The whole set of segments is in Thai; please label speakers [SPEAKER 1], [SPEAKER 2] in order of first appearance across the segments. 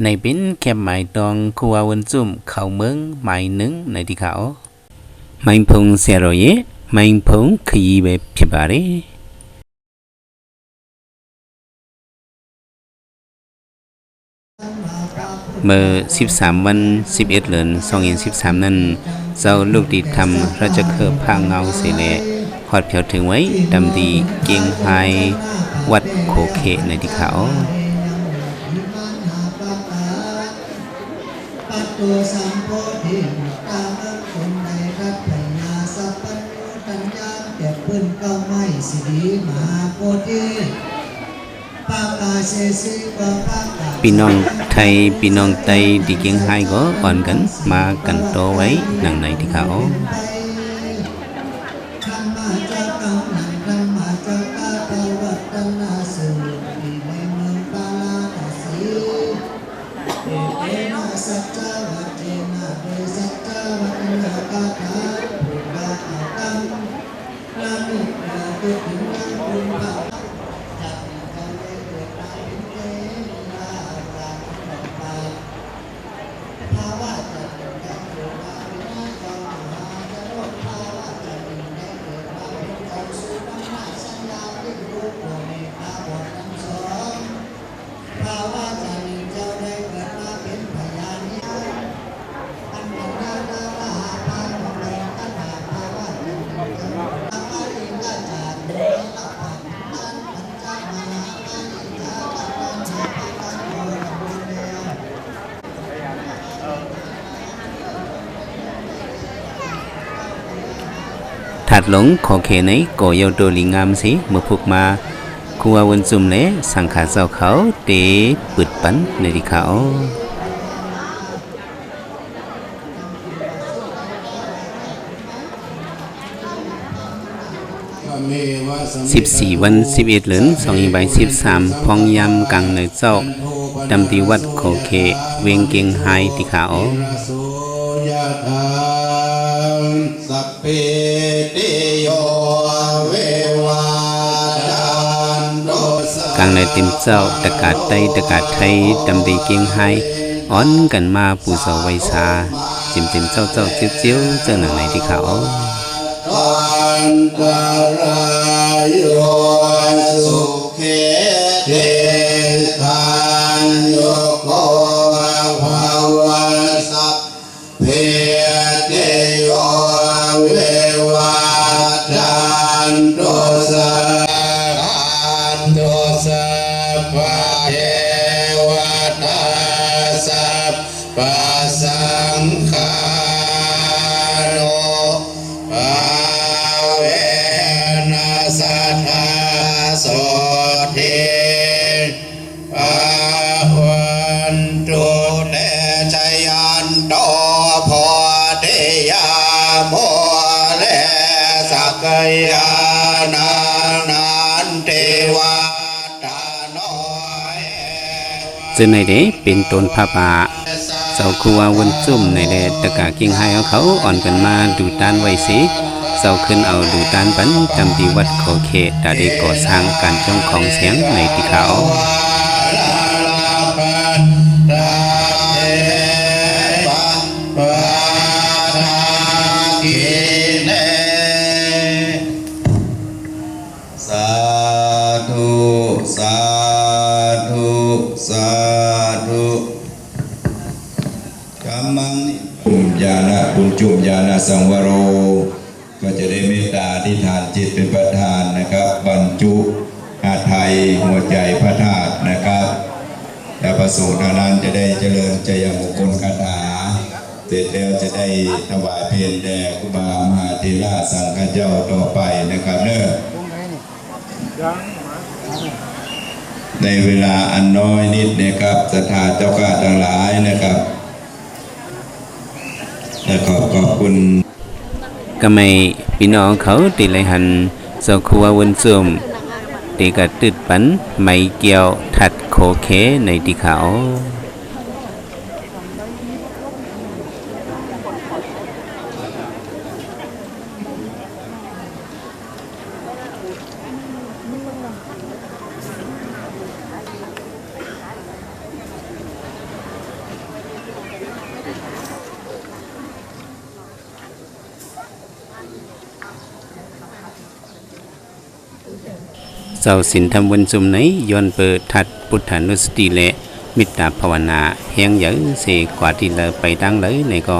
[SPEAKER 1] ในเป็นแคมหมายตองครัววันจุ่มเขาเมืองหมายหนึ่งในที่เขาไม่พงเสียรอยไม่พงขี้แบบพิบารีเมื่อ13วัน11เดือน2013นั้นเจ้าลูกดีทำราชเครือพาเงาเสเลฮอดเพียวถึงไว้ดำดีเกียงไฮวัดโคเขในที่เขา
[SPEAKER 2] ตัวสัมโพธิตามคนในรับพญาสัพพัญญุตัญญาเก็บพื้นเก้าไม้สีมหาโพธิปากาเสสิกว่าปากา
[SPEAKER 1] พี่น้องไทยพี่น้องไต้ที่เกียงไฮก็อ่อนกันมากันโตไว้หนังในที่เขาถัดหลงขอเขในก่อยาวโดลิงามสิเมื่อพวกมาคัววันจุ่มเละสังขาเจ้าเขาเตะปืดปันในที่เขา14วัน11เหลือน2013พองยำกังในเจ้าดำดีวัดโคเขเวียงเกียงไฮที่เขา
[SPEAKER 2] สัพเพติโยเววาจันโต
[SPEAKER 1] กลางในเต็มเจ้าตะกาศไตตะกาศไทยดำดีเกียงไฮอ้อนกันมาปูเสาไวซาจิมเจ้าเจียวเจ้าหนังไหนที่เขา
[SPEAKER 2] อันตรายโยสุเขเทธันโยโกภาวะสัพเพเววาจันโตสันโตสัพพะเทวตาสัพพะสังฆาโนภาเวนัสสะโสติภาวันตุเตชยันโตโพธิยาโมเลสักยานันเทวาตาโน
[SPEAKER 1] ซึ่งในเดเป็นต้นพระป่าเจ้าครัววันจุ่มในเดตะกาเกียงไฮเอาเขาอ่อนกันมาดูตานไว้สิเจ้าขึ้นเอาดูตานปันจำดีวัดโคเขตาได้ก่อสร้างการจ้องของเสียงในที่เขา
[SPEAKER 2] สาธุสาธุสาธุกัมมังปุญญาณปุญจุมญาณสังวโรก็จะได้เมตตาที่ฐานจิตเป็นประธานนะครับบรรจุอาทัยหัวใจพระธาตุนะครับและประสูตินั้นจะได้เจริญใจยมงคลคาถาเสร็จแล้วจะได้ถวายเพลแด่ครูบามหาเถระสังฆเจ้าต่อไปนะครับเนอะในเวลาอันน้อยนิดนะครับศรัทธาเจ้าข้าทั้งหลายนะครับและขอบคุณ
[SPEAKER 1] ก็ไม่พี่น้องเขาตีเลยหันเจ้าครัววันจุ่มตีกระตึดปันไม่เกี่ยวถัดโคเขในที่เขา เจ้าสินทำวันจุมไหนย้อนเปิดทัดพุทธานุสติและมิตรภาวนาเฮียงเยอะเสกว่าที่เราไปดังเลยในก็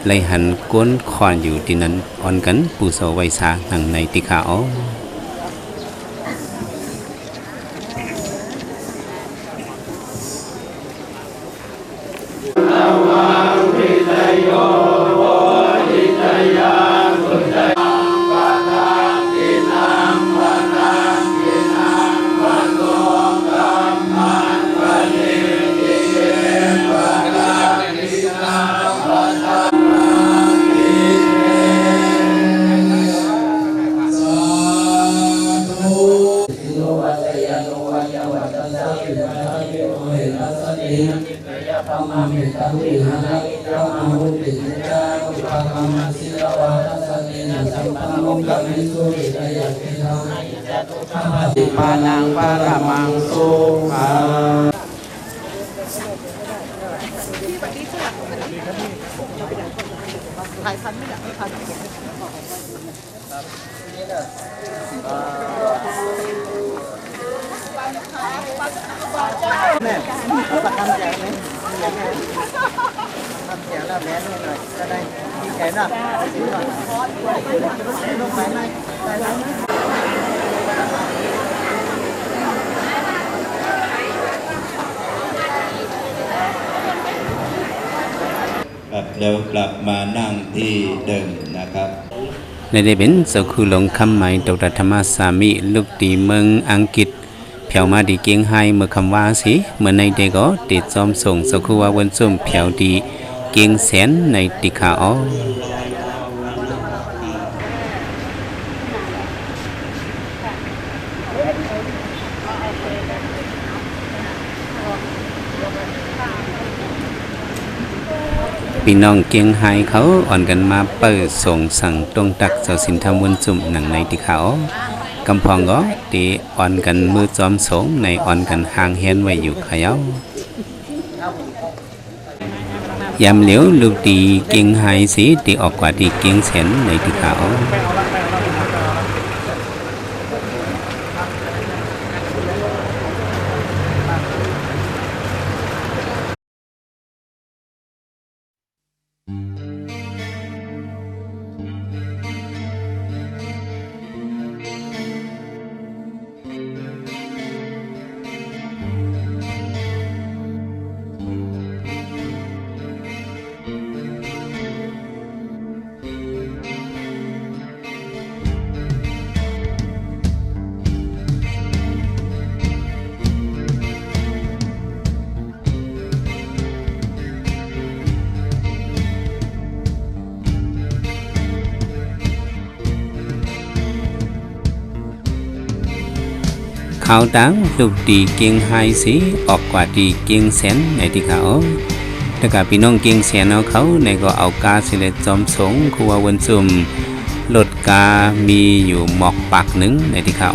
[SPEAKER 1] เลยหันก้นคอนอยู่ที่นั้นอ่อนกันปูโซไวสาหนังในติขาอ๋อ
[SPEAKER 2] ปานังปาระมังสุขังครับเดี๋ยวกลับมานั่งที่เดิมนะครับ
[SPEAKER 1] ในได้เป็นเจ้าคือหลงคำหมายดรธรรมสามิลูกตีเมืองอังกฤษเผียวมาดีเกียงไฮเมื่อคำว่าสิเมื่อในเดก็ติดจอมส่งเจ้าคือว่าวันส้มเผียวดีเกียงแสนในติขาอ๋อพี่น้องเกียงไฮเขาอ่อนกันมาเปิดส่งสั่งตรงตักเจ้าสินทำวนจุ่มหนังในติเขากำพองก็ตีอ่อนกันมือจอมสงในอ่อนกันห่างเฮียนไว้อยู่ขยาวยามเหลียวลูกตีเกียงไฮสีตีออกกว่าตีเกียงแสนในติเขาข่าวดังลูกตีเกียงไฮสีออกกว่าตีเกียงแสนในที่เขาแต่กับพี่น้องเกียงแสนเอาเขาในก็เอากาสิเลจอมสงคัววันซุ่มลดกามีอยู่หมอกปากหนึ่งในที่เขา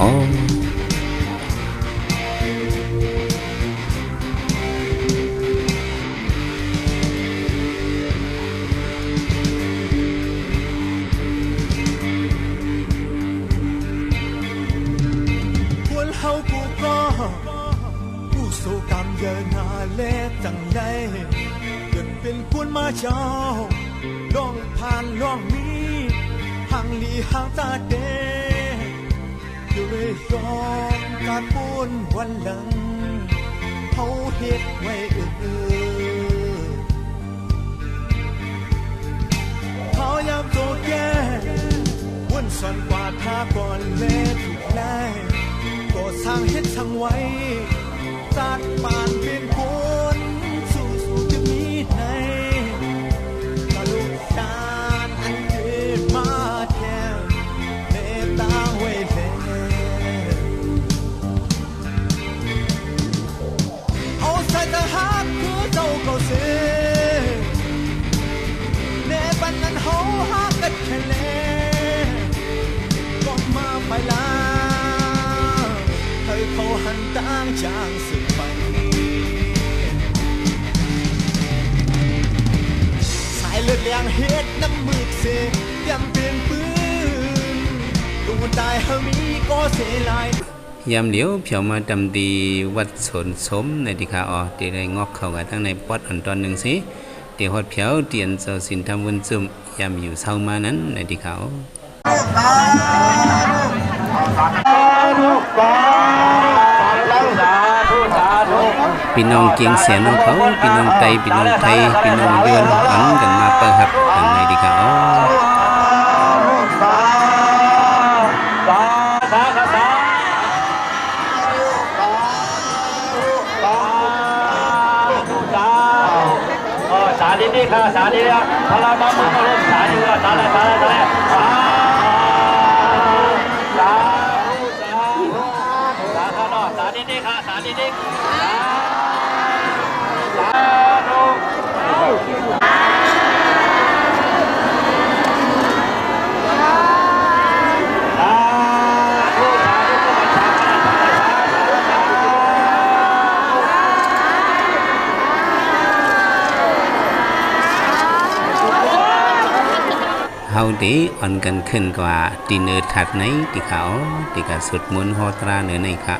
[SPEAKER 3] เจ้าล่องผ่านล่องนี้ห่างลีห่างตาเดอยู่เลยยอมการปูนวันหลังเขาเฮ็ดไว้เขายามโตแก่วนสอนกว่าท่าก่อนแม่ถูกไล่ก็สร้างเฮ็ดทางไว้จากป่านเป็นคนสู่จะมีไหนจางสึกไปสายเลือดแรงเฮ็ดน้ำมือเสยำเปลี่ยนปืนดวงตายเฮามีก็เสลาย
[SPEAKER 1] ยามเหลียวเพียวมาดำดีวัดสนสมในดิขาอ๋อที่ได้งอกเข้ากันทั้งในปอดอันตอนหนึ่งสิเดี๋ยวฮอดเพียวเตียนเจ้าสินทำวันจุ่มยามอยู่เศร้ามานั้นในดิขาอ๋อพี่น้องเกียงเสียนของเขาพี่น้องไตพี่น้องไทยพี่น้องยวนอันกันมาเปิดหับกันในดิขาอ๋อ
[SPEAKER 4] สาดีนี่ค่ะสาดีอ่ะพลังมามือมาลงสาดีอ่ะสาเลยสาเลยสาเลยสาสาสาข้างนอกสาดีนี่ค่ะสาดีนี่สาธุ
[SPEAKER 1] เฮาดีอ่อนกันขึ้นกว่าตีเนื้อถัดไหนตีเขาตีกะสุดมุนฮอตราเนื้อในค่ะ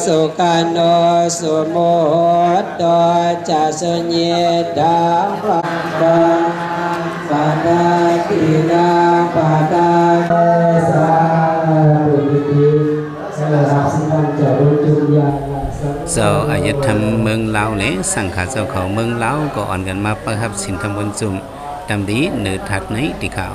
[SPEAKER 5] สุกาโนสุโมตโตจะสญเยดาปันดาปานาตินาปาดาสาธุติสารสินันจะรุจุยา
[SPEAKER 1] เจ้าอายธรรมเมืองลาวและสังฆาเจ้าของเมืองลาวก็อ่อนกันมาประทับสินทำบุญจุ่มตามดีเนื้อถัดไหนตีเขา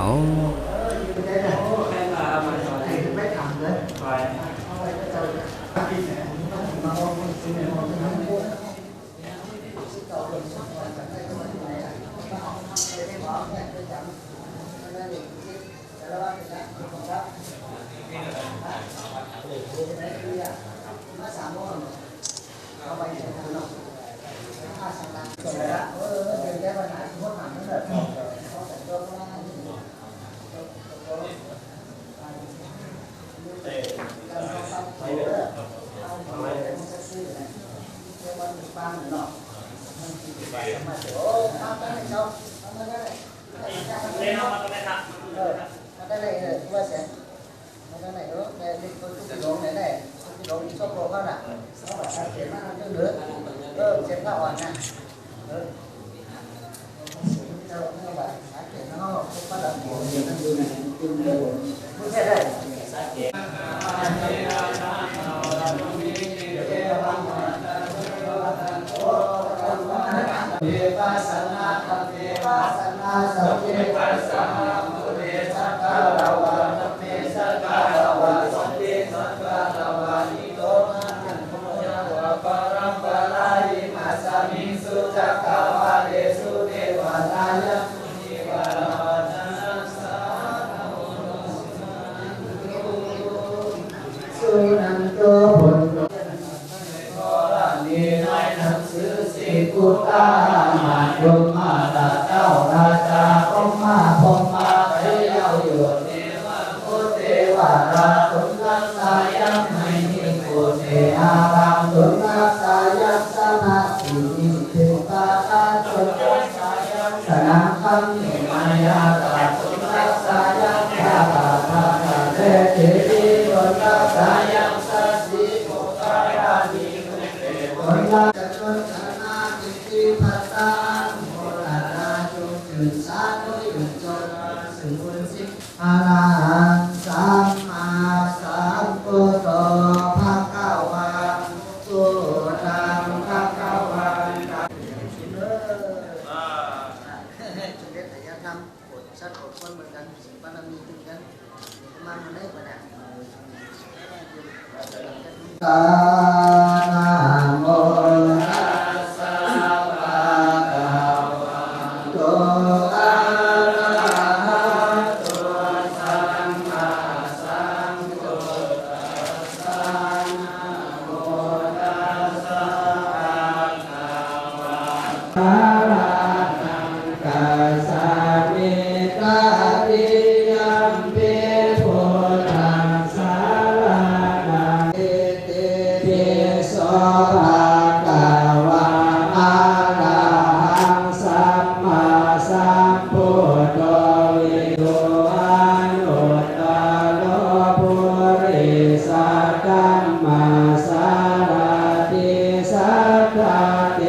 [SPEAKER 5] ตัมมาสาราติสัพพะเท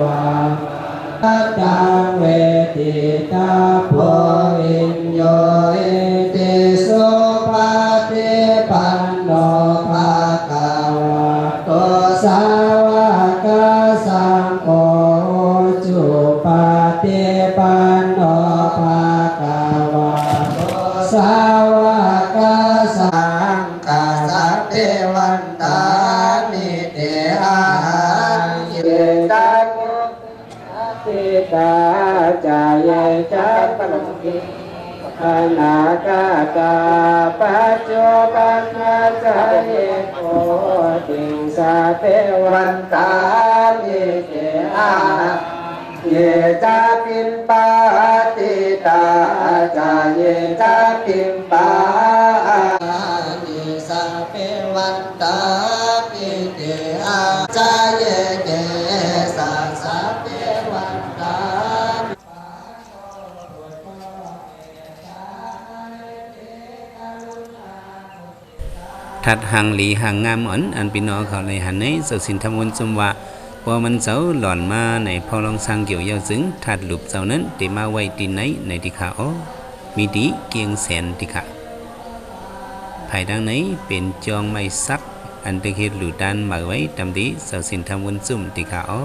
[SPEAKER 5] วาตังเวทิตาโพอินโยเอติสุปฏิปันโนภะคะวะโตสาวกสังโฆจุปฏิปันโนภะคะวะโตสาวกสังฆาสัพเทวันตานิเตอาเยตังติตาจายจักปังกิอนาคาตาปัจจุบันนาจายโกติสาเทวันตานิเตอาเยจักปินปาติตาจายจักปินปาติสาเทวันตานิเตอาจายเกสาสาเทวันตา
[SPEAKER 1] ถัดห่างหลีห่างงามอ่อนอันพี่น้องเขาในหันในสุสินธรรมวนจุมว่าพอมันเจ้าหล่อนมาในพอลองสร้างเกี่ยวยาวซึ้งถัดหลุบเจ้านั้นได้มาไว้ตีไหนในที่ขาอ้อมีดีเกียงแสนที่ขาภายดังไหนเป็นจองไม้ซักอันตะเฮ็ดหลุดานมาไว้ตามดีสุสินธรรมวนจุมที่ขาอ้อ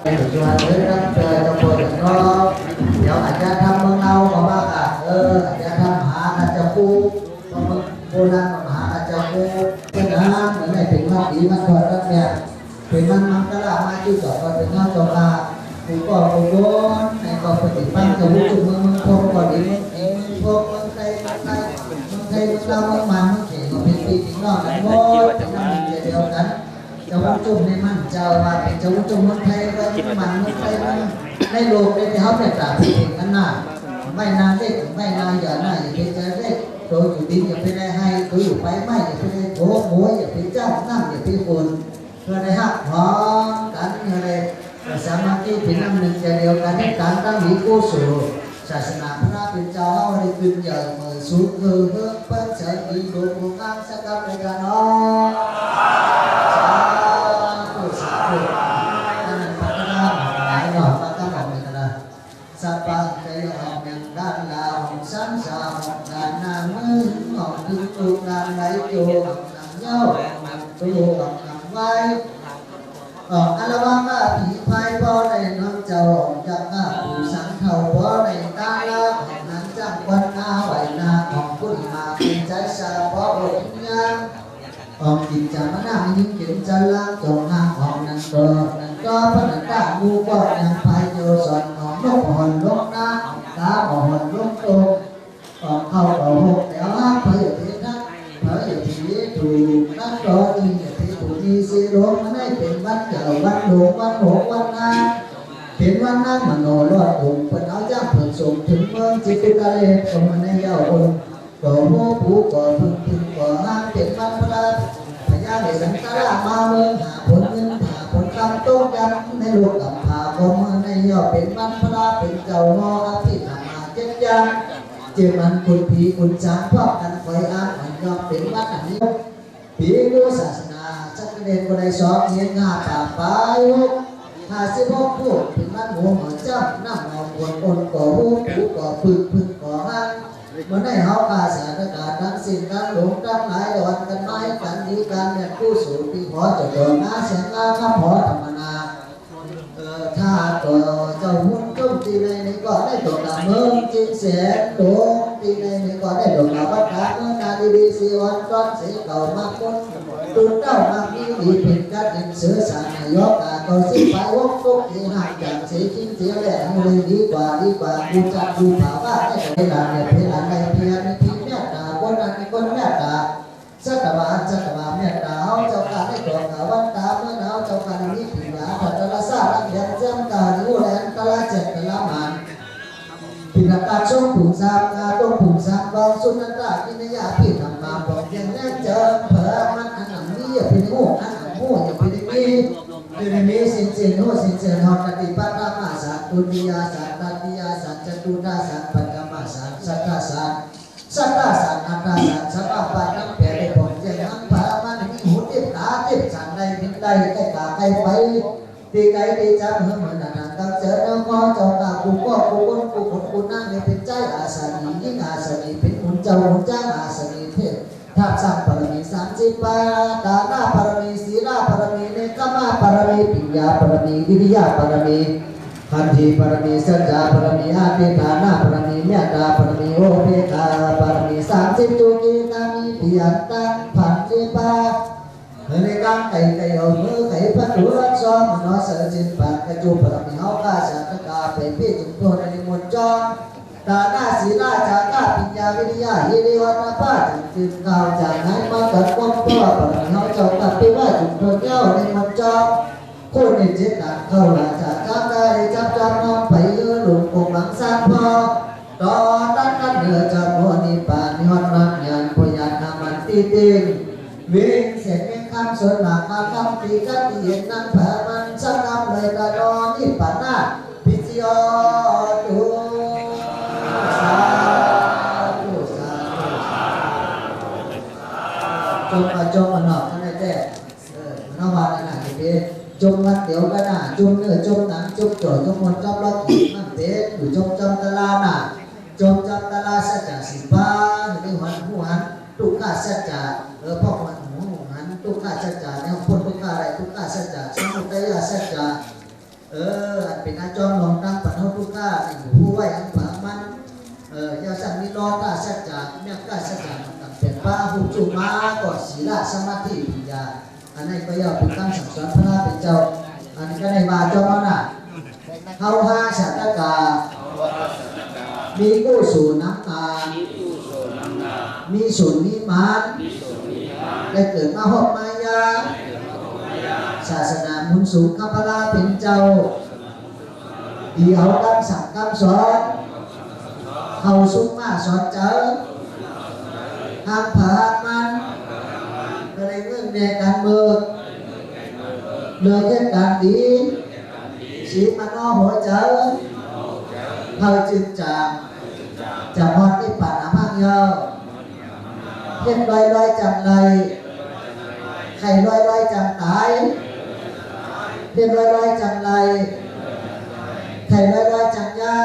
[SPEAKER 6] ปัจจุบันนี้รับเจอจะปวดก็เดี๋ยวอาจจะทำเมืองเราบอกว่าอาจจะทำหาอาจจะปูเพราะโบราณมหาอาจจะปูเป็นอาหารเหมือนในเป็นวันดีวันก่อนนั่นเนี่ยเป็นมันมังกรมาที่จอดก็เป็นข้าวจอดาผู้ก่อผู้โดนในก่อปฏิบัติจะรู้จุดเมืองพงก่อนดีเองพงเมืองไทยเมืองเราเมืองมันเมืองเขตก็เป็นปีถึงรอดกันหมดจะนั่งเดียวกันเจ้าจุ่มในมันเจ้าว่าเป็นเจ้าจุ่มเมืองไทยก็มันเมืองไทยมันในโลกในที่เขาเนี่ยตราบที่เห็นกันหน้าไม่นานเล็กไม่นานอย่าหน้าอย่าไปเจอเล็กโดยอยู่ดินอย่าไปได้ให้โดยอยู่ไปไม่อย่าไปได้โถโหอย่าไปเจ้านั่งอย่าไปคนเพื่อได้หักหอมกันอะไรสามัคคีเป็นน้ำหนึ่งใจเดียวกันในการตั้งมีกู้สู่ศาสนาพระเป็นเจ้าเขาได้ขึ้นใหญ่เมื่อสูงเพิ่มเปิ้ลเฉิดดีโดดวงการสักการในการน้องสาธุนั่นพระนามหลายหน่อยมาตั้งบอกในกระดาษสัพพะใจออกอย่างด้านดาวสันสาวด้านหน้ามือหอกดึงตูด้านไหลโจนำเย้าตัวนำไว้ออกอารวาสผีพายพ่อในน้องเจ้าจากหน้าผู้สังเขาพ่อในตาละของนั้นจังวันอาไหวนาของผู้มาเป็นใจชาพ่อบุญญาออกจิตจามนายิ่งเขียนจะล่างจงห้างของนั้นก็พระนันตามูก็ยังพายโยสอนของนกหอนนกนาตาหอนนกโตออกเข้าต่อหกแล้วห้างเผยเทียนนั้นเผยทีถูกนั่นก็ดีมีสีหลวงมันได้เป็นวันเกิดวันหลวงวันโหวันนาเป็นวันนั่งมโนรอดองค์เป็นเอาจ้างเผินส่งถึงเมืองจิตุกาเลตรงในเย้าองค์ก่อโมผูก่อพึ่งก่อห้างเป็นวันพระพญาเดชสังฆราชมาเมืองหาผลเงินหาผลกรรมต้มยำในโลกกับหาของเมืองในเย้าเป็นวันพระเป็นเจ้าหออาทิตย์มาเจ็ดยามเจ็บมันคุณผีคุณจางพร้อมกันคอยอ้างมันยอมเป็นวันนี้ผีรู้ศาสนาจักรเด่นคนใดสอนเงียงาป่าไป56พูดถึงนั้นหัวเหมือนเจ้าน้ำเอาคนคนก่อหูผูก่อพึ่งก่อห้างเมื่อได้เฮากาสารการทั้งสิ้นทั้งหลงทั้งหลายหลอนกันไม้กันดีกันเนี่ยผู้สูงที่ขอจะโดนน้าเสียงน้าข้าพอธรรมนาถ้าตัวเจ้าหุ่นจุ่มตีในนี้ก็ได้ตกตาเมืองจินเสียงโดงตีในนี้ก็ได้ตกตาวัดขาเมื่อนาดีสีวันก้อนสีเก่ามากคนตุนเจ้ามามีดีเป็นกัดเห็นเสือสารยกตาก็สีไฟวกตุกที่หักจากสีชิ้นเสียแหลมเลยดีกว่าดูจัดดูผ่าว่าได้เพลานเนี่ยเพลานในเพียรที่เมตตาคนนั้นคนเมตตาสัตวาเมตตาเจ้าการได้ตกตาวันตาเมื่อหนาวเจ้าการนี้ผิวหนาถัดตละซาลักเลียนเจ้าตาดูแลตละเจ็ดตละมันพิณการช่องผุนซาตาต้องผุนซาบองสุนันตากินยาพิธรรมาบอกยังแน่เจอเผอมันอันหนังนี้อย่าพิโมอันหนังโมอย่าพิมีสินเจโนสินเจนหอกติปัตตามาสัตตุติยาสัตตติยาสัต จุตาสันปัญญมาสันสัตตาสันสัตตาสันอัตตาสันสัพพะปานังเปรย์ผมเจนังพามันมีหูติดตาติดสันในมิตรใดใกล้กาใกล้ไปตีไก่ตีจับเหมือนนันกังเจอน้ำมอเจ้าตากูก็กูคนกูคนกูนั่งในเป็นใจอาสานียิ่งอาสานีเป็นหุ่นเจ้าหุ่นจ้าอาสานีเทพทับสังปรมี30 ปาดานาปรมีศีลาปรมีเนกขมาปรมีปิญญาปรมีวิริยะปรมีขันธิปรมีสัจจะปรมีอาทิฐานาปรมีเมตตาปรมีโอเปกาปรมี30จุกิตามีปิยันตังพันธิปาในการไก่เอามือไก่พันธุรัตซ้อมมโนเสจินปากกระจุปรมีเฮากาสัตกาไปพี่จุดโทในมนจองตาหน้าศีลาจากาปิญญาวิริยะฮิริวัตปาจังจึงข่าวจากไหนมากัดก้มตัวปรมีเฮาเจ้าตัดไปว่าจุดโทเจ้าในมนจองคู่ในเจตนาเข้าหลังจากจับได้จับจำนองไปยืนหลุมคงหลังสั้นพอตอนนั้นเดือจะโมนิปานิฮอนนักยานพยานนามันตีติงวิ่งเสร็จเป็นคำสนหนักมาคำตีกันที่เห็นนั้นแผ่มันสักคำเลยกระดอนนี่ปันหน้าพิจิโอตุสาธุสาธุจงมาหนอกท่านได้แต่นวันนั้นนี่จงวัดเดี๋ยวกันนะจงเนื้อจงหนังจงจ่อยจงมนจงล็อกขีมันเป็นอยู่จงจำตลาน่ะจงจำตลาสัจจะสิบ้าหรือหันหูหันทุกข้าสัจจะพ่อมันหูหันทุกข้าสัจจะเนี่ยพ้นทุกข้าอะไรทุกข้าสัจจะสมุทัยสัจจะอันเป็นอาจอมลองตั้งปัญหาทุกข้าผู้ไหวอันผามันยาสันนิโรธาสัจจะเนี่ยข้าสัจจะมันเป็นป้าหุจุมาก็ศีลสมาธิปัญญาอันนี้ก็ย่อเป็นคำสั่งสอนพระเป็นเจ้าอันนี้ก็ในบาจอมน่ะเฮาหาสัตกามีกู้สู่น้ำตามีส่วนมีมานได้เกิดมาหอบมายาศาสนามุนสูงข้าพระเป็นเจ้าดีเอาคำสั่งคำสอนเขาสุขมาสอนเจ้าทางผ่านมันก็ได้เงื่อนในการเบิกเลือกเหตุการณ์ดีสีมันนอหัวเจ้าเขาจึงจะพอดที่ป่าน้ำพังเยาเห็นลอยจังไรไข่ลอยจังตายเห็นลอยจังไรไข่ลอยจังยา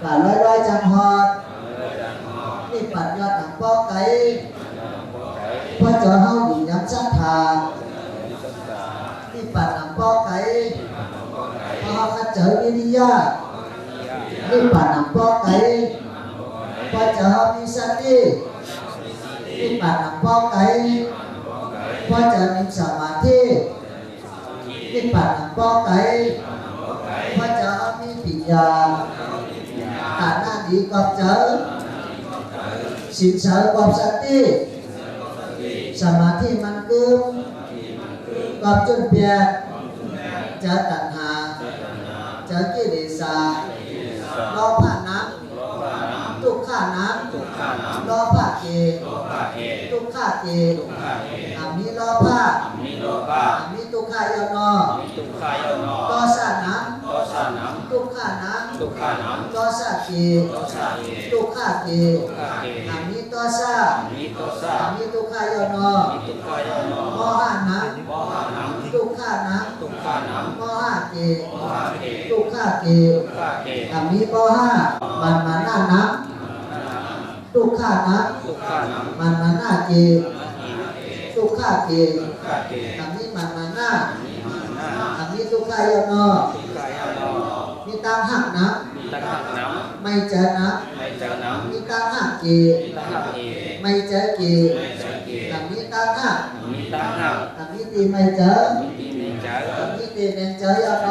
[SPEAKER 6] ป่าลอยจังหอดนี่ปัดยอดหนังป้อไก่พอเจอเฮาอยู่ย้ำศรัทธานี่ปัดหนังป้อไก่พอเขาเจอวิริยะนี่ปัดหนังป้อไก่พอเจอเฮามีสตินี่ปัดหนังป้อไก่พอเจอมีสมาธินี่ปัดหนังป้อไก่พอเจอเฮามีปัญญาฐานะดีกว่าเจอสินเสริมความสติสมาธิมันกึมความจนเปียจะตัณหาจะกิเลสโลภะนักทุกขานักโลภะเกทุกขาเกอามิโลภะอามิทุกขายโนโตสะนักทุกขานักโตสะเกทุกขาเกอามิโตสะอามิทุกขายโนโมหะนักทุกขานักโมหะเกทุกขาเกอามิโมหะมันมานานักทุกขานักมันมานาเกทุกขาเกอามิมันมานาอามิทุกขายโนมีตังหักนักไม่เจอนักมีตังหักเกไม่เจอเกอามิตังหักอามิตีไม่เจออามิตีไม่เจอยโน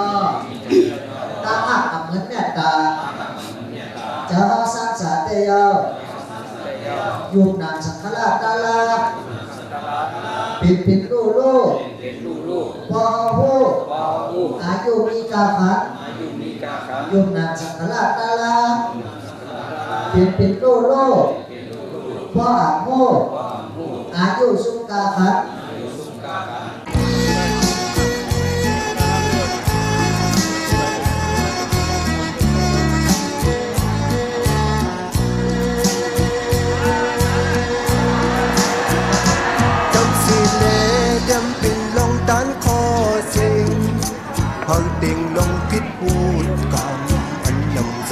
[SPEAKER 6] ตังหักกับเหมือนเมตตาเจ้าสังสารเตยยุบนางสังฆราชตาลาปิดลูพอหูอายุมีกาขันยุบนางสังฆราชตาลาปิดลูพออาโมอายุสุกาขัน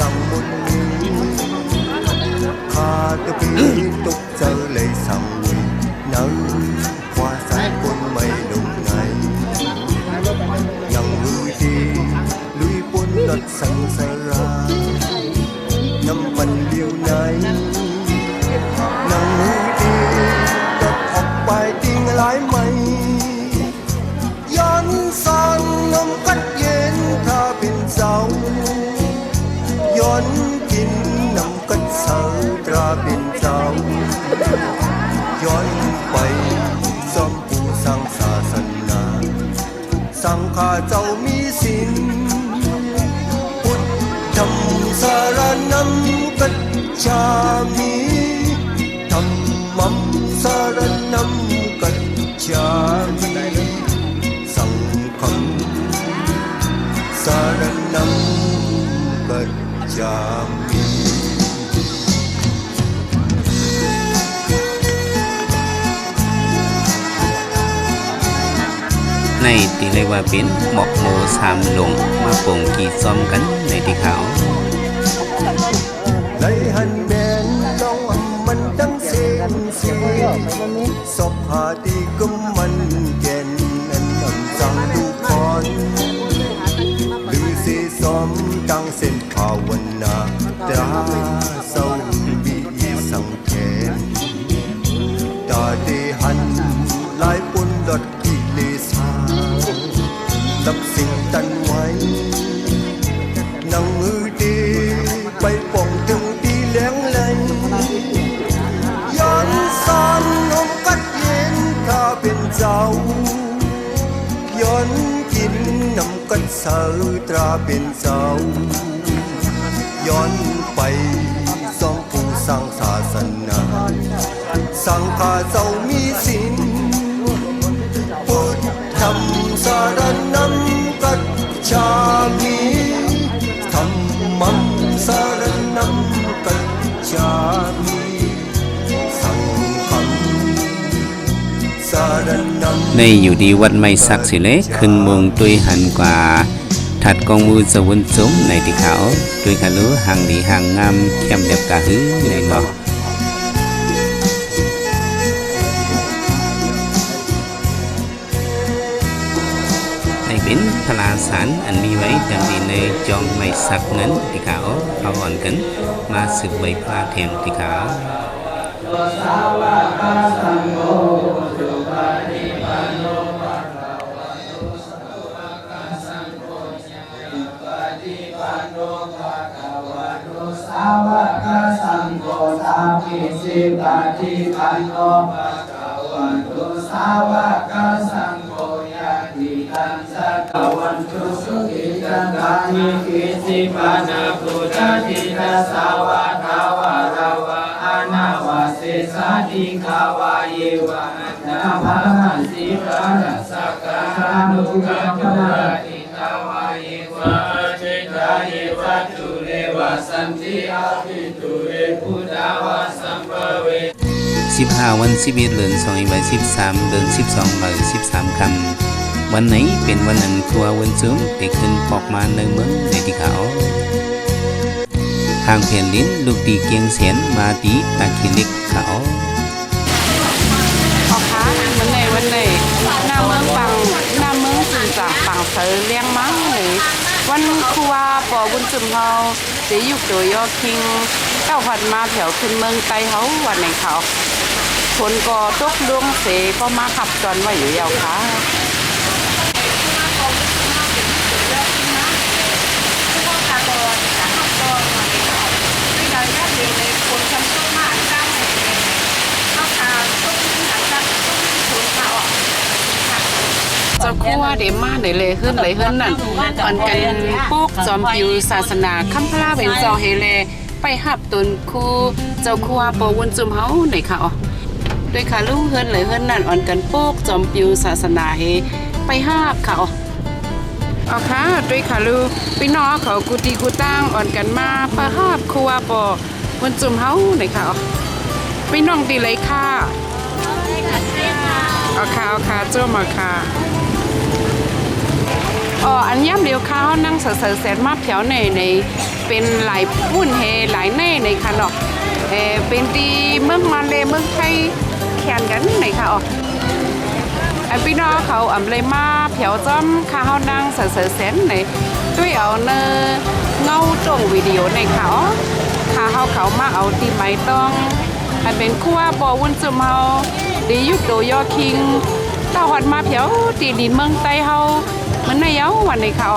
[SPEAKER 3] สั่งมุนข้าตะปีตกเจอเลยสั่งนังว่าสายคนไม่ลงไหนยังลุยดีลุยปนรถสังสาราน้ำมันเลี้ยวไหนนั่งลุยดีตัดออกไปทิ้งหลายไหมย้อนสอนนมกัดเย็นถ้าเป็นเจ้าย้อนกินน้ำกัดเสาตราเป็นเจ้าย้อนไปซ่อมผู้สร้างศาสนาสังฆาเจ้ามีศีลพุทธัมสารนัมกัจฉามิธัมมัมสารนัมกัจฉามิสังฆัมสารนัมกัจฉามิ
[SPEAKER 1] ในที่เรียกว่าเป็นหมอกโมสามหลงมาโป่งกีซ้อมกันในที่เขา
[SPEAKER 3] ในหันแมนต้องมันตั้งเสียนสีศพหาดีก็มันแก่นอันนำจังดูคอนหรือสีซ้อมตั้งเส้นภาวนาตราเศร้าบีสังเกตตาดีหันลายปนดดกิเลสาดับสิ่งตันไว้นั่งมือดีไปป่องถึงดีแหลงไหลย้อนสอนนมกัดเย็นถ้าเป็นเจ้าย้อนกินน้ำกัดเสาตราเป็นเจ้าย้อนไปซ่อมผู้สร้างศาสนาสังฆาเจ้ามีศีลพุทธัมสารนัมกัจฉามิธัมมัมสารนัมกัจฉามิสังฆัมสารนัม
[SPEAKER 1] ในอยู่ดีวัดไม่สักสิเล็กขึ้นเมืองตุยหันกว่าถัดกองมือจะวนจุ้มในที่เขาตุยขารู้ห่างดีห่างงามเข้มเด็บกะหื้อในเนาะเป็นพลาสารอันมีไว้ดังดีในจองไม่สักนั้นที่เขาเขาอ่อนกันมาสืบใบพลาแถมที่เขา
[SPEAKER 5] สาวกสังโฆสามิสิปฏิปันโนภะคะวะโตสาวกสังโฆยะติตังสักขวันตุสุขิตังกามิกิสิปานาพุทธทินาสาวะทาวะราวะอานาวะเสสาติขาวะเยวะนาภามันสิปานาสักกานุกัมปะติตาวะเยวะเจตาเยวะตุเรวะสันติอาภิตุเรพุทธาวะสัมภเว
[SPEAKER 1] 15 วัน11 เดือน2 ใบ 13 เดือน12 ใบ 13 คำวันไหนเป็นวันนั้นครัววันซุ้มติขึ้นปอกมาในเมืองในที่เขาทางเพียนลิ้นลูกดีเกียงเสียนมาตีตาคิลิกเขา
[SPEAKER 7] ออกค้าวันไหนหน้าเมืองจึงจะปังเสือเลี้ยงมั้งหรือวันครัวปอบุญจุ่มเฮาจะยุกโดยยอคิงเต้าผัดมาแถวขึ้นเมืองไตเขาวันไหนเขาคนก็ตกดวงเสก็มาขับจอนไว้อยู่ยาวค่ะเจ้าคู่ว่าเดี๋ยวมาเดี๋ยวเลยขึ้นนั่นตอนกันปุ๊กจอมปิวศาสนาคัมพลาเป็นเจ้าเฮเลไปหับตุนคู่เจ้าคู่ว่าปวนจุ่มเฮาไหนค่ะด้วยค่ะลูกเฮือนเลยเฮือนนั่นอ่อนกันปุ๊กจอมปิวศาสนาเฮไปหับค่ะเอาค่ะด้วยค่ะลูกพี่น้องเขากูตีกูตั้งอ่อนกันมาไปหับคู่ว่าปวนจุ่มเฮาไหนค่ะพี่น้องตีเลยค่ะเอาค่ะเจ้ามาค่ะอันย่ำเดียวข้าวนั่งเสือแสนมาเผียวใน เป็นหลายปุ่นเฮหลายแน่ในค่ะเนาะเป็นที่เมืองมาเลเมืองไทยแข่งกันในค่ะอ๋อพี่น้องเขาเลยมาเผียวจ้อมข้าเฮานั่งเสือเซนในด้วยเอาเนื้อเงาตรงวิดีโอในเขาข้าเขามาเอาตีไม้ต้องเป็นคู่ว่าบอวุ้นจุ่มเฮาดียุคโดยอคิงต้าหอดมาเผียวตีดินเมืองไต้เฮามันในเย้าวันในเขา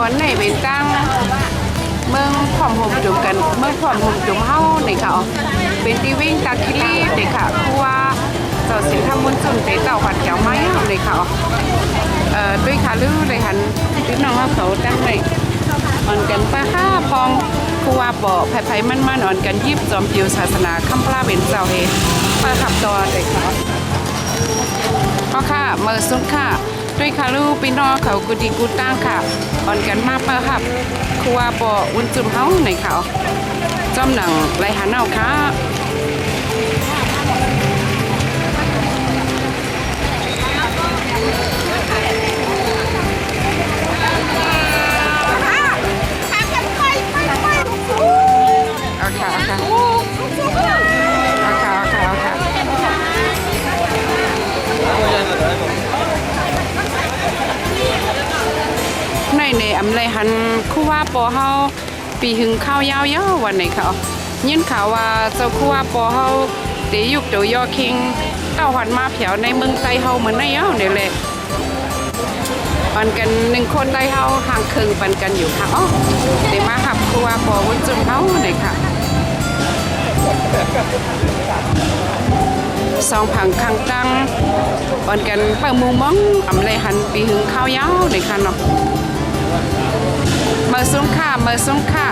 [SPEAKER 7] วันไหนเป็นตั้งเมืองความห่มจุ่มกันเมืองความห่มจุ่มเฮาในเขาเป็นตีวิ่งตาคิรีในค่ะคู่ว่าเจ้าสินทำบุญจุ่มเต่าหัดเขียวไม้ในเขาด้วยขาลื้อเลยหันพี่น้องเขาตั้งในอ่อนกันป้าข้าพองคู่ว่าบ่อไผ่มันอ่อนกันยิบจอมปิวศาสนาคัมพลาเป็นเจ้าเฮป้าขับตัวเลยค่ะพ่อค่ะเมื่อสุดค่ะด้วยคาลูพี่น้องเขากุดีกูตั้งค่ะอ่อนกันมาเปิดครับครัวบ่ออุ่นจุ่มเฮาในเขาจอมหนังไรหันเอาค่ะเอาค่ะในอำไรหันคู่ว่าปอเฮาปีหึงข้าวยาวๆวันไหนเขายินข่าวว่าเจ้าคู่ว่าปอเฮาเตยุกโดยอคิงเต้าหันมาเผียวในเมืองไต้เฮาเหมือนในเย้าเนี่ยแหละปันกัน1คนไต้เฮาห่างครึ่งปันกันอยู่ค่ะอ๋อเดี๋ยวมาหับคู่ว่าปอวุ้นจุ่มเฮาไหนค่ะสองผังคังตังปันกันเปิดมุมมองอำไรหันปีหึงข้าวยาวไหนค่ะเนาะเมื่อสงค่ะ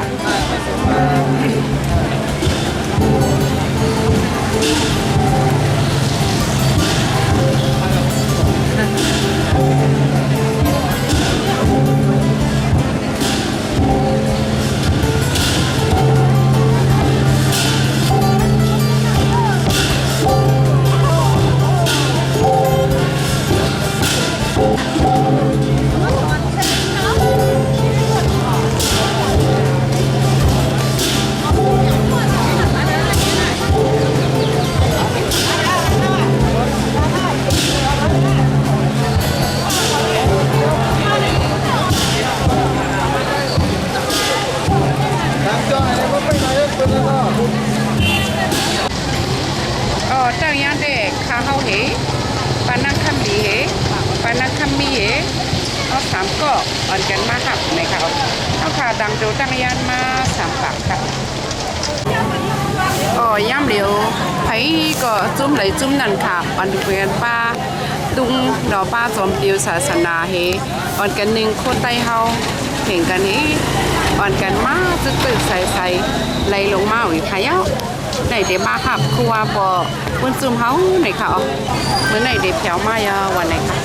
[SPEAKER 7] ตั้งยานเด็กข้าเฮาเหปานักคำดีเหปานักคำมีเหเอา3ก็อ่อนกันมาหับในเขาเอาขาดังโดตั้งยานมา3ปากค่ะย่ำเหลียวไผก็จุ่มไหลจุ่มนั่นค่ะอ่อนเวียนป้าตุงดอกป้าจอมปิวศาสนาเหอ่อนกัน1คนไต้เฮาเห็นกันนี้อ่อนกันมาตึกๆใสๆไหลลงมาอีกค่ะย่าไหนเดี๋ยวมาขับครัวปอวุ้นจุ่มเฮาไหนค่ะเมื่อไหนเดี๋ยวเผียวมายาวันไหนค่ะ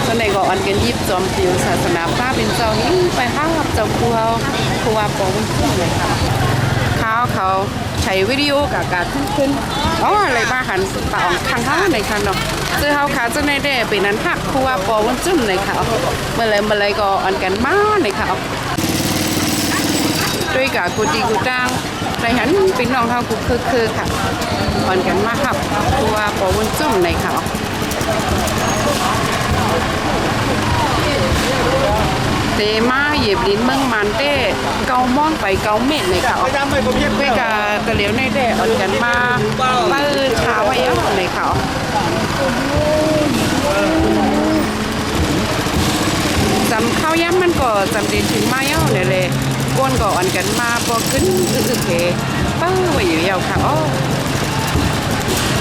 [SPEAKER 7] ตอนไหนก็อันกันยิบจอมปิวศาสนาป้าเป็นเจ้านี้ไปห้ากับเจ้าครัวปอวุ้นจุ่มเลยค่ะเขาใช้วิดีโอกับการขึ้นอะไรบ้าหันต่างทางห้าไหนค่ะเนาะเจอเฮาขาจะในเดเป็นนั้นหักครัวปอวุ้นจุ่มเลยค่ะเมื่อไรก็อันกันมาเลยค่ะด้วยกับกูดีกูจ้างไรหันเป็นน้องเขากูคือค่ะอ่อนกันมาขับตัวปอวุ้นจุ่มในเขาเตมาเหยียบลิ้นเมืองมันเต้เกามองไปเกาเม็ดในเขาด้วยกับตะเหลียวในเต้อ่อนกันมาปืนขาวไว้เยอะในเขาจำข้าวย้ำมันก็จำเด่นถึงมาเยอะเลยก้นก่อนกันมาพอขึ้นคือเขป้าไว้อยู่ยาวค่ะ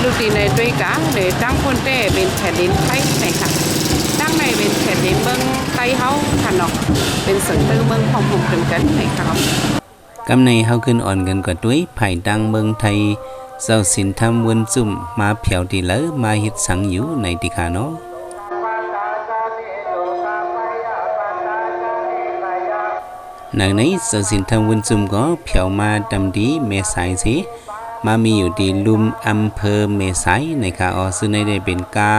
[SPEAKER 7] ลูกตีในด้วยกะเดี๋ยวตั้งคนเต้เป็นแผ่นดินไทยไหนค่ะตั้งในเป็นแผ่นดินเมืองไทยเฮาค่ะเนาะเป็นสังตือเมืองของผมกันไหนค่ะ
[SPEAKER 1] กำในเฮาขึ้นอ่อนกันกว่าด้วยไผ่ดังเมืองไทยเจ้าสินทำวนจุ่มมาเผียวดีแล้วมาเฮ็ดสังอยู่ในติคาเนาะหนังนี้เจ้าสินทำวนจุ่มก็เผียวมาดำดีเมษายสิมามีอยู่ที่ลุมอำเภอเมษายในคาซึ่งในได้เป็นกา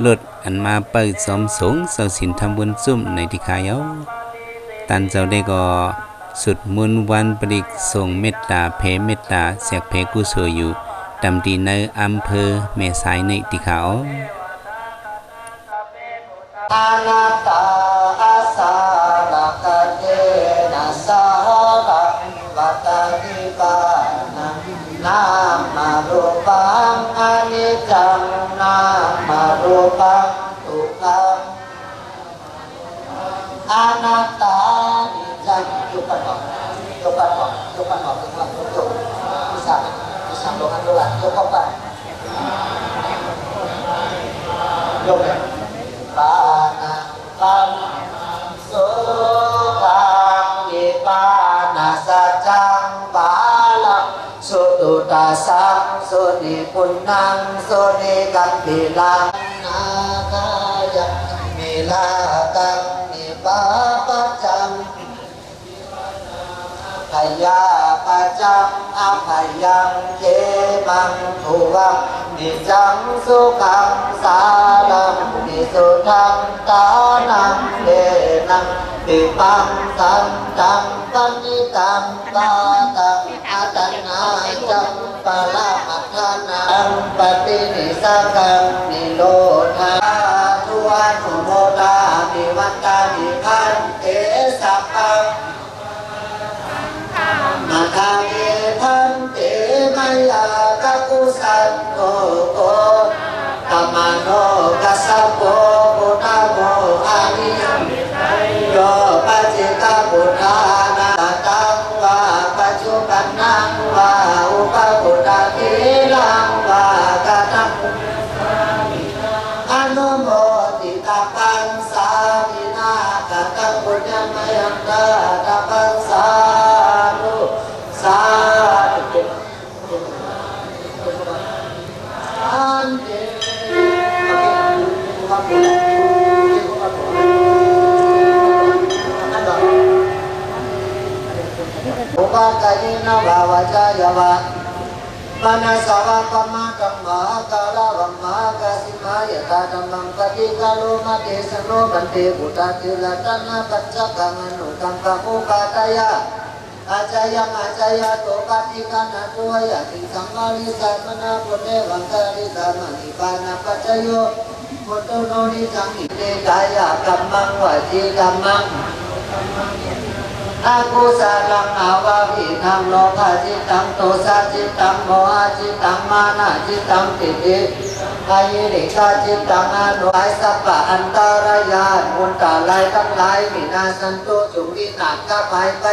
[SPEAKER 1] รถอันมาเปิดสมสงเจ้าสินทำวนจุ่มในติคาเยาตันเจ้าได้ก็ สุดมุนวันปริกส่งเมตตาเพเมตตาเสกเพกุโสอยู่ตำดีในอำเภอแม่สายในติขาว
[SPEAKER 6] อนัตตาอาสาลักเตนะสารังวัตติปานังนามารูปังอนิจจังนามารูปังทุกขังอนัตตานิจังยุปันหอกยุปันหอกยุปันหอกเป็นความทุกข์bisa doa doa cukup pak yuk pana pan sukang di pana sajang balang sutu dasang suni punang suni kang bilang nakaya milakang ni papacangพยาปัจจังอภัยยังเยมังทุวังนิจังสุขังสารังนิสุทังตานังเดนังปิปังสันตังปันนิตังตาตังอาตันนาจังปะละมัทธานังปฏินิสักังนิโรธาทุวันุโมทามิวัตตานิพันเตสัพพังมาทาเอพันเตมายากะกุสันโตโกตมโนกัสสะโกปุถะโมอานิโยปัจจิกะปุถานาตังวาปัจจุบันนังวาอุปปุตตะกิลังวากะตังอนุโมทิตาปังสามินากะตังปุญญมยังตะตะปังสาสาธุอันเดอุปกายินาภาวะจายาวะมานาสาวะกัมมากัมมากาลาวัมมากาสิมายะตาธัมมังปฏิกาโลมาเตสโนบันเตปุตตะติละตันนาปัจจกังอนุกังกะมุปาตายะอาจายอาจายโตปฏิกานาโตยะติสัมมาริสัมมนาปุเนวังกาลิสัมมานิปานาปัจจโยพุทโธโนนิสังหิเตกายะกัมมังวะจีกัมมังอากุสาลังอาวาวินังโลภะจิตตังโทสะจิตตังโมหะจิตตังมานะจิตตังติติอายิริกาจิตตังอนุไอสัพพะอันตรายานมุนตาลายทั้งหลายวินาสันตุจุวินาศกะภายไป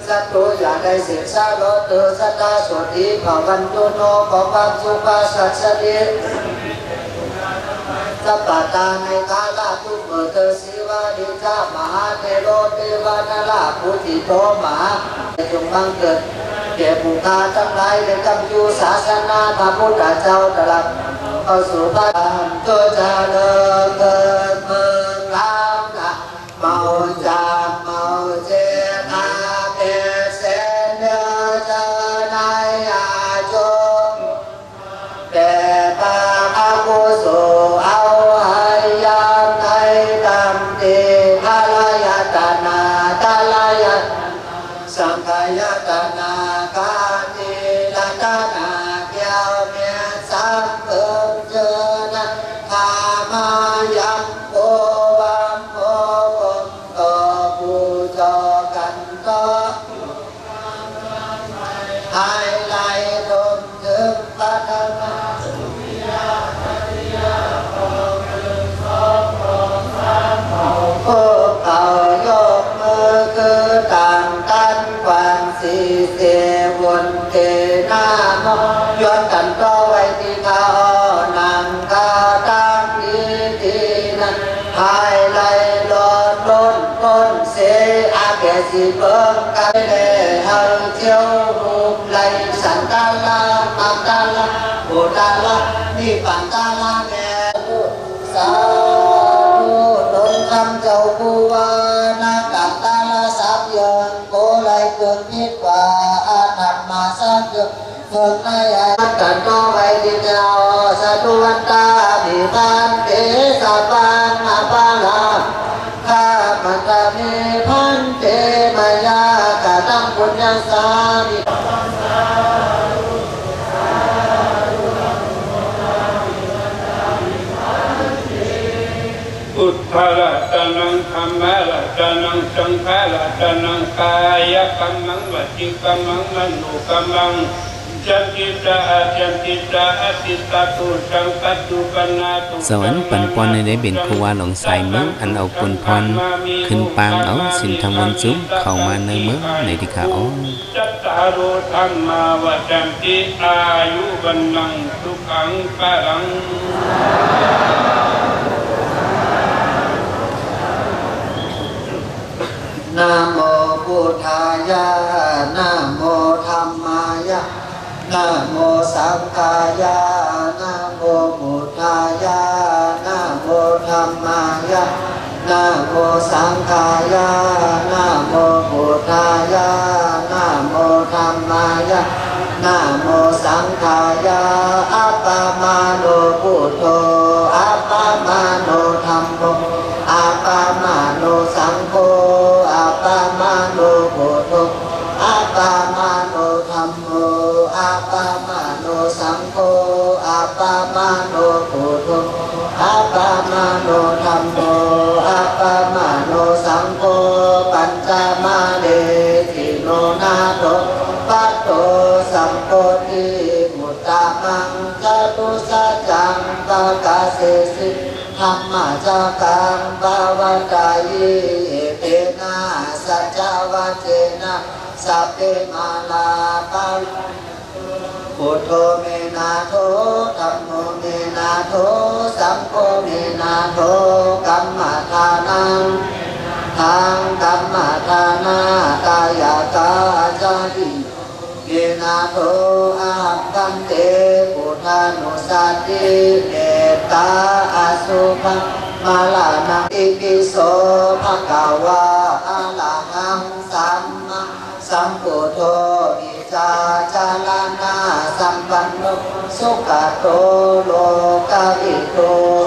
[SPEAKER 6] สัตตุอย่าได้เสียสาโลเตสัตตาสวดีภวันตุโนขอความสุขสัสดิสัพพตาในกาลทุกเมื่อเธอศิวาดิจามหาเทโรเทวานาลาพุทธิโตมหาจงบังเกิดแก่ผู้ข้าทั้งหลายในกำยูศาสนาพระพุทธเจ้าตรัสเข้าสู่บ้านตัวจะเลิกเกิดเมืองลามนะเมาจามเมาเจนาเปเสนเดจนายอาโจแต่พระอากุโสเอาให้ยามไทยตามเตภาลายตนาตาลายสังขายตนาคาติลตนาเกียวเมียสังเกิดเจนะพามายังโอวังโอวงต่อผู้จอกันต่อให้ไหลดมถึงปัตนา พวกเขายกมือคือต่างกันความสีเสวนเทนามย้อนกันต่อไว้ที่เขานางกาตั้งดีที่นั้นภายไล่หลอดล้นต้นเสอาแก่สิเบิ่งกันเลยเฮาเที่ยวรูปไล่สันตาลาอัตตาลาโบตาลานิปันตาลาแม่สาธุตนคำเจ้าผู้ว่านากัตตาลาสัพยังโกไลเกิดนิดว่าอาถัมมาสักเกิดเกิดในอากันต่อไว้ที่เจ้าสะดุวันตาบิพันเตสะปังอาปาลาข้ามันตามีพันเตมายากะ สามิ
[SPEAKER 8] พุทธะละตะนังธัมมะละตะนังสังฆะละตะนังกายกัมมังวจีกัมมังมโนกัมมังจันติตาจันติตาอติตาตุสังกัตตุปนาตุ
[SPEAKER 1] สวรรค์ปันปอนในได้เป็นครูวาหลงสายเมืองอันเอาปุนพรขึ้นปางเอาสินทางวันจุ้มเข้ามาในเมืองในที่ขาอ๋อ
[SPEAKER 8] จัตตารุธรรมาวจันติอายุวันนังสุขังปะรัง
[SPEAKER 6] นะโมพุทธายะนะโมธัมมายะนะโมสังฆายะนะโมพุทธายะนะโมธัมมายะนะโมสังฆายะนะโมพุทธายะนะโมธัมมายะนะโมสังฆายะอัปปมาโนพุทโธอัปปมาโนธัมโมอัปปมาโนสังโฆอัปปมาโนพุทโธอัปปมาโนธัมโมอัปปมาโนสังโฆอัปปมาโนพุทโธอัปปมาโนธัมโมอัปปมาโนสังโฆปัญจมาเดทิโนนาโตปัตโตสัมโพธิมุตตะมังจตุสัจจังปะกาเสสิธรรมะจักกังภาวตายิเตนะสัจจวัจเจนะสัพเพมาลาภาพุทโธเมนาโธธัมโมเมนาโธสังโฆเมนาโธกัมมะทานังทางกัมมะทานา กายกาจาริเมนาโธอาหังคันเตพุทธานุสาติเอตาอสุภังมาลานังอิปิโสภะคะวะอะระหังสัมมาสัมพุทโธวิจาจาลานาสัมปันโนสุขโตโลกาวิโต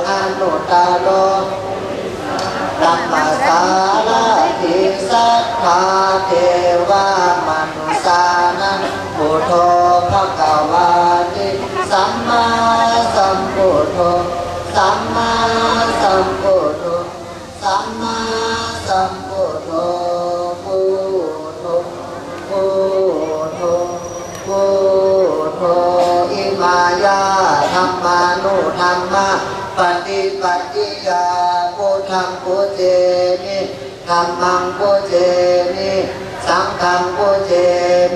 [SPEAKER 6] อนุตตโรธัมมาสารติสัทธาเทวามนุสานังพุทโธภะคะวะติสัมมาสัมพุทโธสัมมาสัมพุทโธสัมมาสัมพุทโธพุทโธพุทโธพุทโธอิมายาธัมมานุธัมมะปฏิปัตติยาพุทธังพุทเจมิธัมมังพุทเจมิสังฆังพุทเจ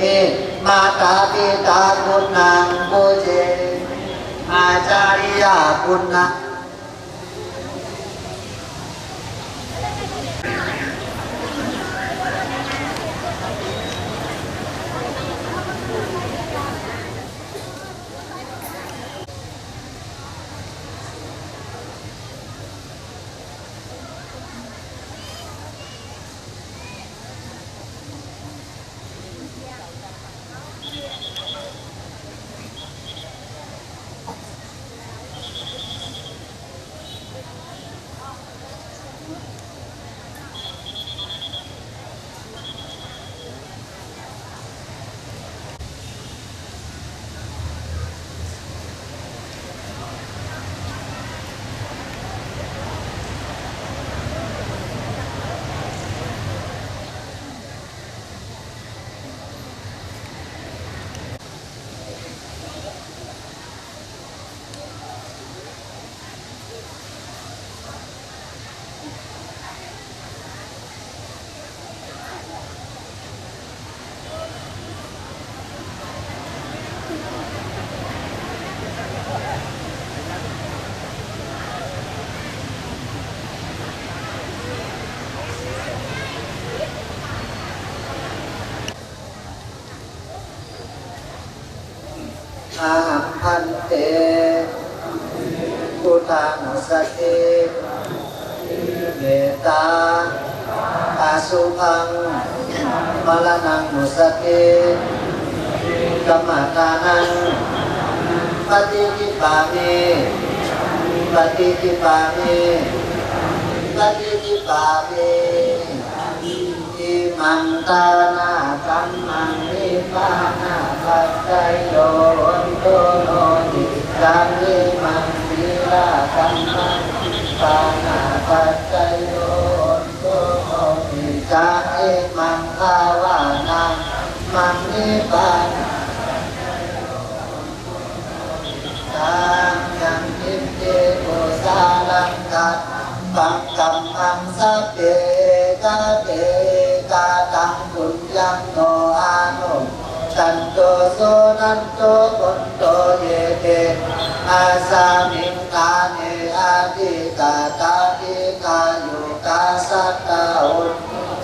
[SPEAKER 6] มิมาตาปิตาพุทธังพุทเจมิอาจาริยาพุทธัง อาหังพันเตพุทธานุสติเมตตาอาสุภังมรณังนุสติกัมมะทานังปฏิทิปามิปฏิทิปามิปฏิทิปามิอิ มังตานากัมมังนิพพานาปัจจยโยโตโนติกัมมิมังศีลากัมมังนิพพานาปัจจยโยโตโนติกัมมิมังภาวานามังนิพพานายังนิพเพโกสาลังกัดปังกัมมังสัพเพกะเตกาตังปุญญังโนอานุตันโตโสนันโตปุนโตเยเตอาสามิงกาเนอาทิกาตาทิกายุกาสัตตาอุ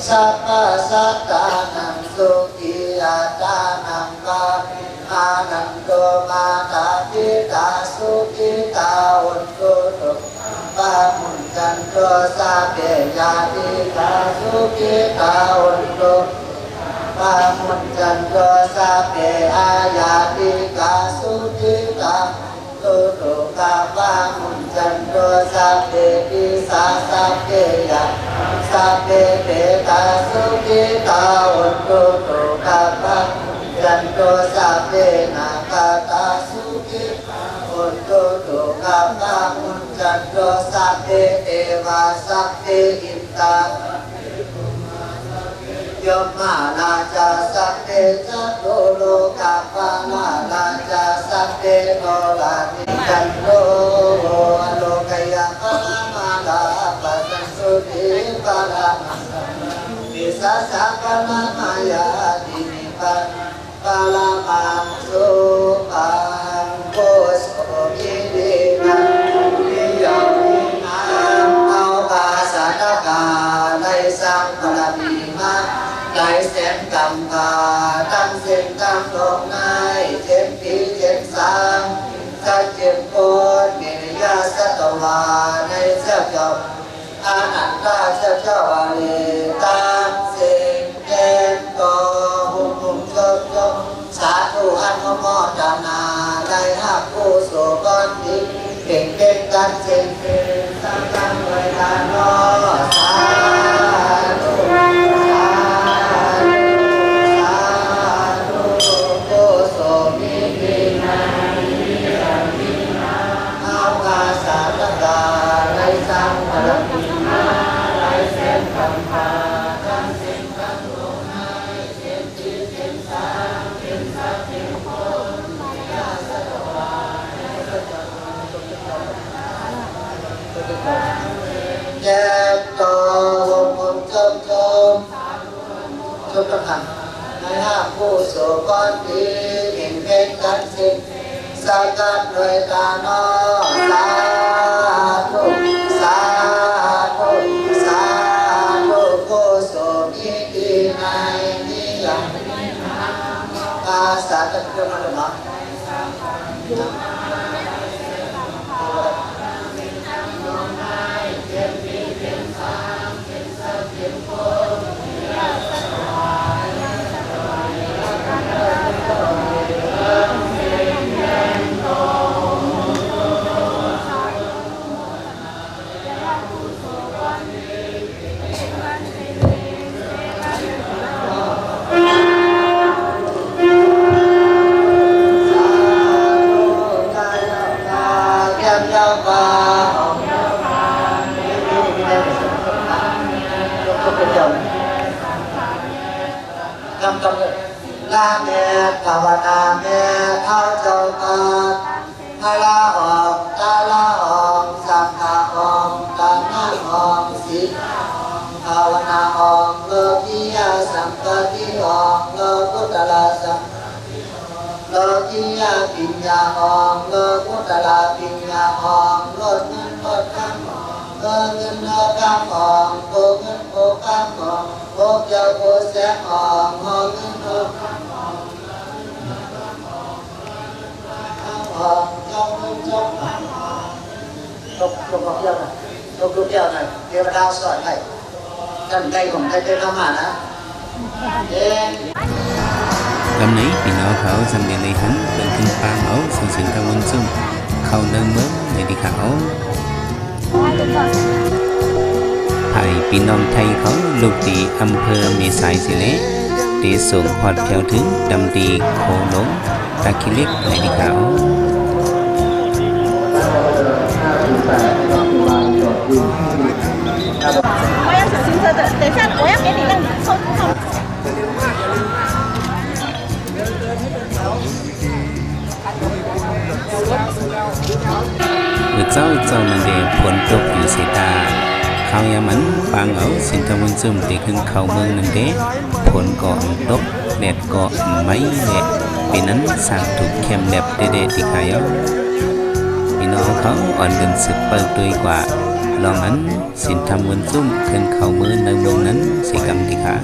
[SPEAKER 6] สัพพสัตตานังสุขีอาตานังกาอานันโตมาตาปิตาสุขิตาอุตตุตุปามุนจันโตสาเปยาติตาสุขิตาอุตตุปามุนจันโตสาเปอายาติกาสุขิตาตุตุกาปามุนจันโตสาเปปิสาสาเปยาสาเปเปตาสุขิตาอุตตุตุกาปาจันโตสัพเพนาคาตาสุขิอุตตุตุกาปามุนจันโตสัพเพเทวาสัพเพอินตายมมาลาจาสัพเพจัตโตโลกาปานาลาจาสัพเพโนลานิจันโตโลกยาปามาลาปัสสุติปาราวิสัสสะปนามายาตินิปันปาลามังสุปังโกสโอมิดินังนิยมนินังเอาปาสาตกาไลสังปรมีมาไลเส้นกำพาตั้งเส้นกำลงในเจ็ดปีเจ็ดสามสัจเจมโกนมิยาสัตวาในเจ้าจบอนันตาเจ้าวาลีตามเส้นเด่นโตสาธุอันโมทนาได้หักผู้โสกอนดิเก่งเก่งกันเก่งเก่งสังกังไว้ทานโนสาธุสาธุผู้โสมิปินังเอากาสาตกาไลสังปรมิมาไลเส้นกัมพาตั้งเส้นกัมโลนาเส้นจิตเส้นสาแยกตัวมุนจมต้องหันในห้าผู้โสกอนดีเห็นเป็นกันสิสากัดโดยตาโนสาธุสาธุสาธุผู้โสมีดีในนิยังอาสาจะเกิดมาหรือเปล่าลาเมภาวนาเมเท้าเจ้าตาพระลาออกตาลาออกสัมภาออกตาหน้าออกสิภาวนาออกโลกิยาสัมปติออกโลกุตละสัมโลกิยาปิญญาออกโลกุตละปิญญาออกลดเงินลดคำออกเงินลดคำออกโกเงินโกคำออกโกเจ้าโกแสงออกโกเงินลดคำออกลงของเดียวนะลงรูปเดียวนะเทวดาสอนให้กันใจของใจเป็นธรรมะนะ
[SPEAKER 1] ลำนี้พี่น้องเขาสำเนียงในหันเป็นขึ้นปางเอาสิ่งสิ่งทางวันซุ่มเขาเดิมเมื่อในที่เขา ภายพี่น้องไทยเขาลูกตีอำเภอเมษายสิเลตีส่งพอดแถวถึงดำตีโคหลงตะคิลิกในดีเขา
[SPEAKER 9] 我要是新车的，等一下我要给你让你抽。
[SPEAKER 1] เจ้ามันเดผลตกอยู่เสตาเขายามันฟังเอาสินทวันซุ่มตีขึ้นเขาเมืองนั่นเดผลก่อนตกแดดก็ไม่แดดเป็นนั้นสร้างถูกเข้มแดบเด็ดๆที่ขายพี่น้องเขาอ่อนกันสืบเปิดด้วยกว่าลองนั้นสินทวันซุ่มขึ้นเขาเมืองในเมืองนั้นสิกรรมที่ขา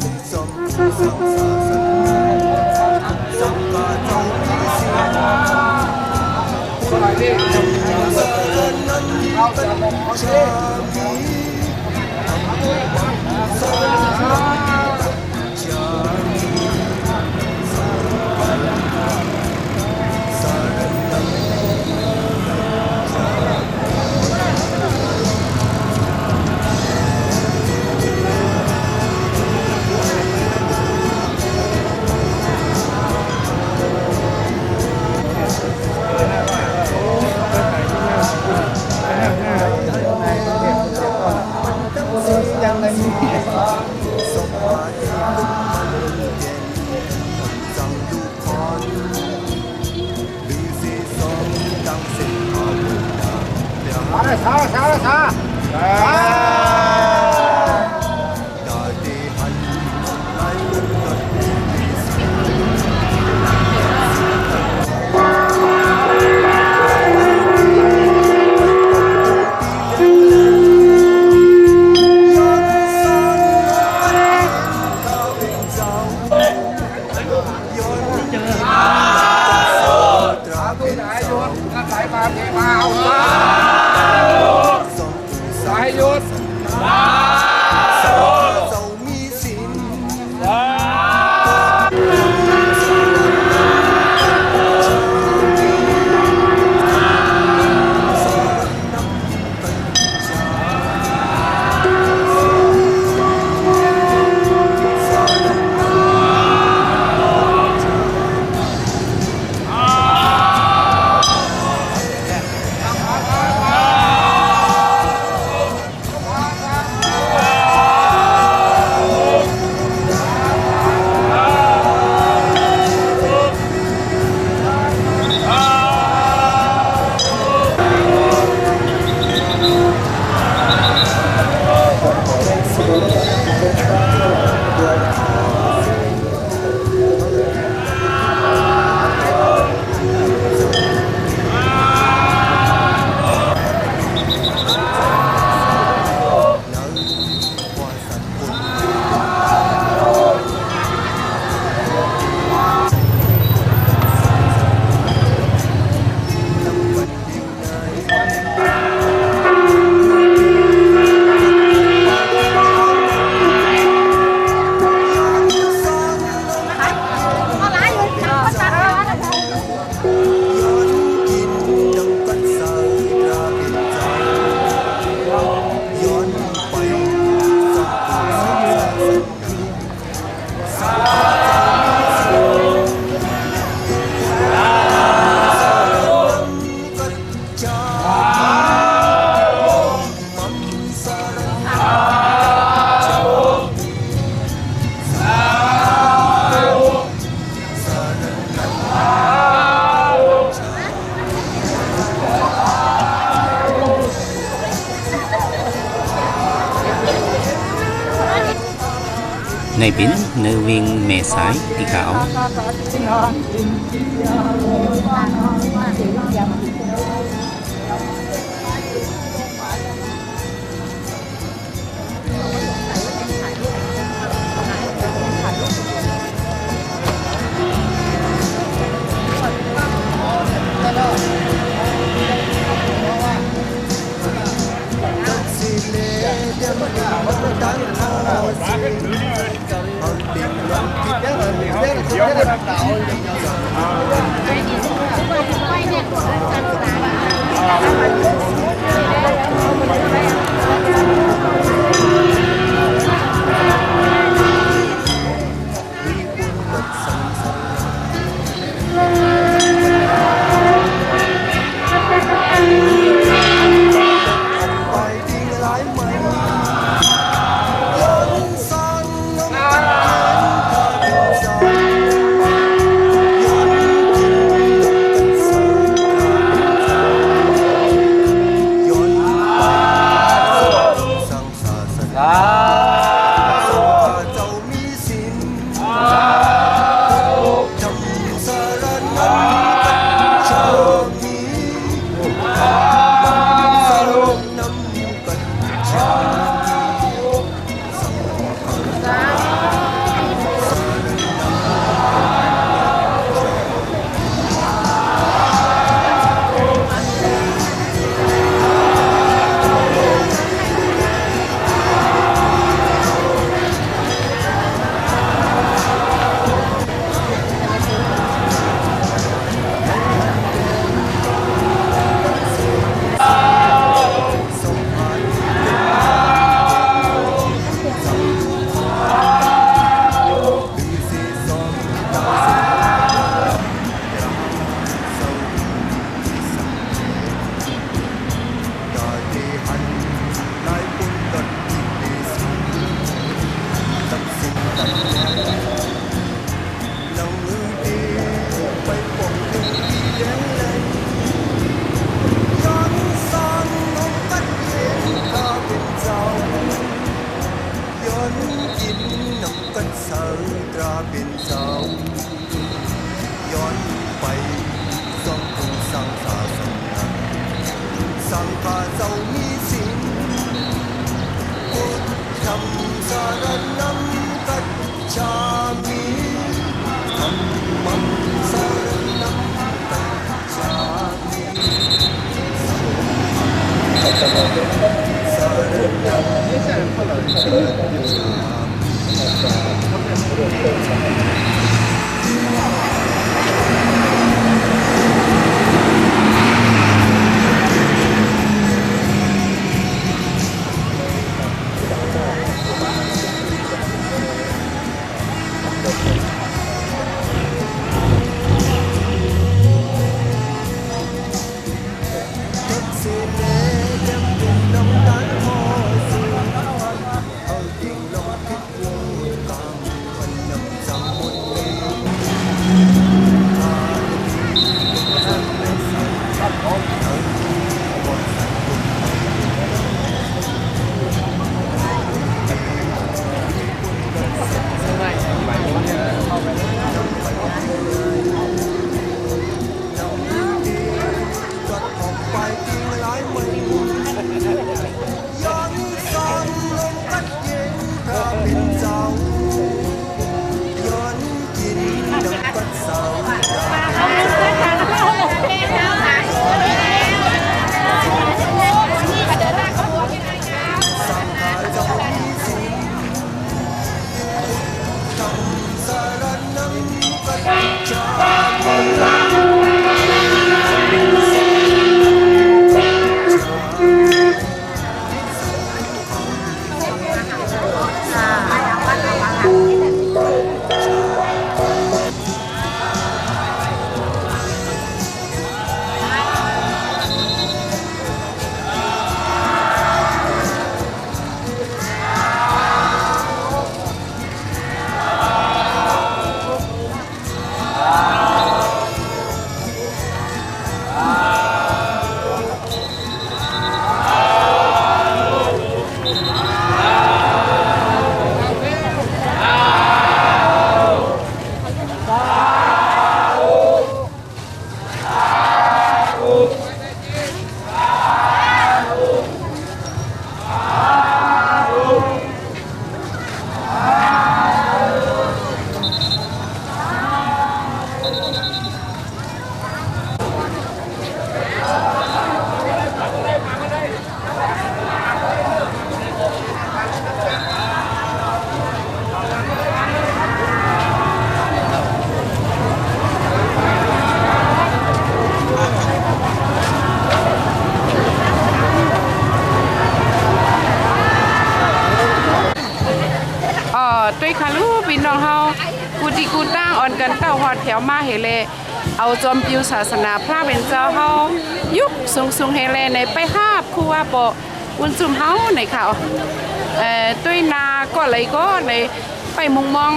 [SPEAKER 1] ในบินเนวิงเมสายที่เขา
[SPEAKER 8] เดี๋ยว
[SPEAKER 3] สังฆาเจ้ามีศีลพุทธัมสรณังกัจฉามิธัมมังสรณังกัจฉามิสรณังกัจฉา
[SPEAKER 7] ด้วยค่ะลูกพี่น้องเฮากูติกูตั้งอ่อนกันเต้าหอดแถวมาเฮเลเอาจอมปิวศาสนาพระเป็นเจ้าเฮายุคสูงเฮเลในไปหาบครูว่าปอวุนจุ่มเฮาในข่าวด้วยนาก็เลยก็ในไปมุงมอง